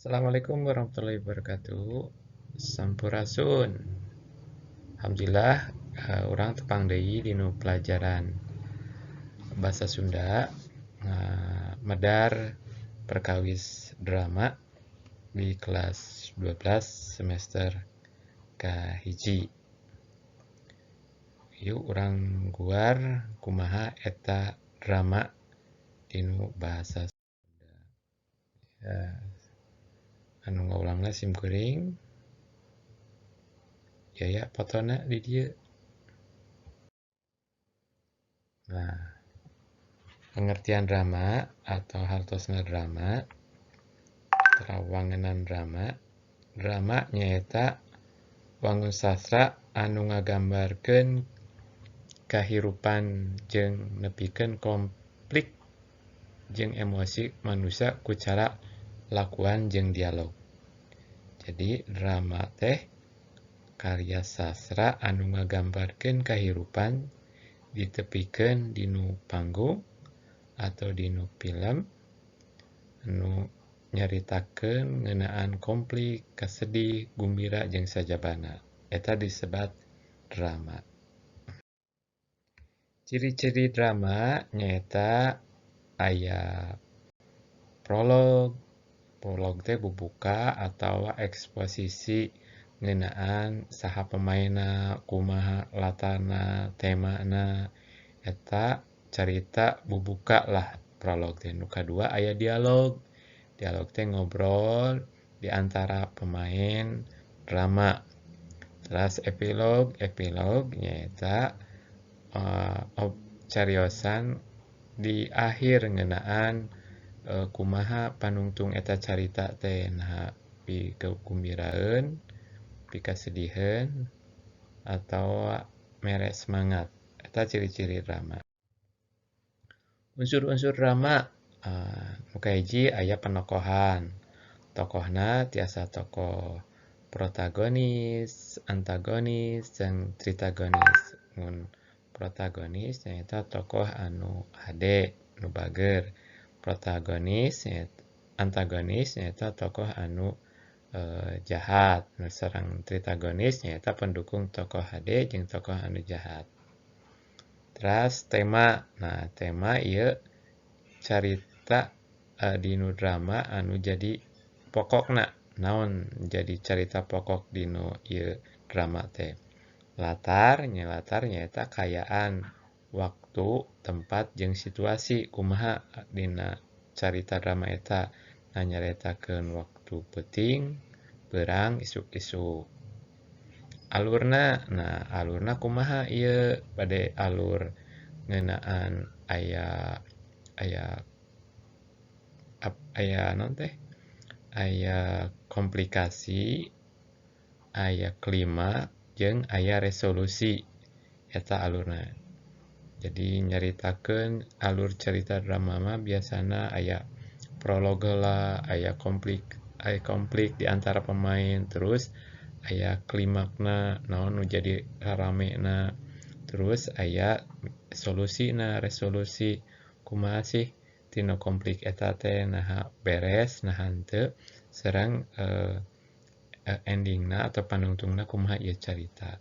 Assalamualaikum warahmatullahi wabarakatuh. Sampurasun. Alhamdulillah, orang tepang deui dinu pelajaran Bahasa Sunda medar perkawis drama di kelas 12 semester kahiji. Yuk urang guar kumaha eta drama dinu bahasa Sunda. Anu ngaulangna sim kuring. Ya fotona di dieu. Nah, pengertian drama atau hartosna drama atau wangunan drama. Drama nyaeta wangun sastra anu ngagambarkeun kahirupan jeung nepikeun konflik jeung emosi manusia ku cara lakuan jeung dialog. Jadi drama teh karya sastra anu ngagambarkeun kahirupan ditepikeun dinu panggung atau dinu film anu nyaritakeun ngeunaan konflik, kasedih, gumbira jeung sajabana. Eta disebat drama. Ciri-ciri drama nyaeta aya prolog. Prolog teh bubuka atawa eksposisi ngeunaan saha pemainna, kumaha latarna, temana. Eta carita bubuka lah prolog teh. Nu kadua aya dialog. Dialog teh ngobrol di antara pemain drama. Terus epilog. Epilog nyaeta cariosan di akhir ngeunaan kumaha panungtung eta carita teh nah pi kegembiraeun, pi kasediheun atau mere semangat. Eta ciri-ciri drama. Unsur-unsur drama nu kahiji aya panokohan. Tokohna tiasa tokoh protagonis, antagonis, jeung tritagonis. Mun protagonis nyaeta tokoh anu hade, nu bager. Antagonis nyaeta tokoh anu jahat. Sareng tritagonis nyaeta pendukung tokoh hade jeung tokoh anu jahat. Terus tema. Nah, tema ieu carita dinu drama anu jadi pokokna. Naon jadi carita pokok dinu ieu drama teh. Latar nyaeta kayaan, waktu, tempat, jeung situasi kumaha dina carita drama eta. Nah, nyaritakeun waktu peuting, beurang, isuk-isuk. Alurna, nah alurna kumaha ieu bade alur ngeunaan aya naon teh? Aya komplikasi, aya klimaks, jeung aya resolusi. Eta alurna. Jadi nyaritakeun alur carita drama mah biasana aya prolog heula, aya konflik di antara pemain, terus aya klimaksna naon nu jadi raramena, terus aya resolusi kumaha sih tina konflik eta teh naha beres, naha henteu, sareng endingna atau panungtungna kumaha ieu carita.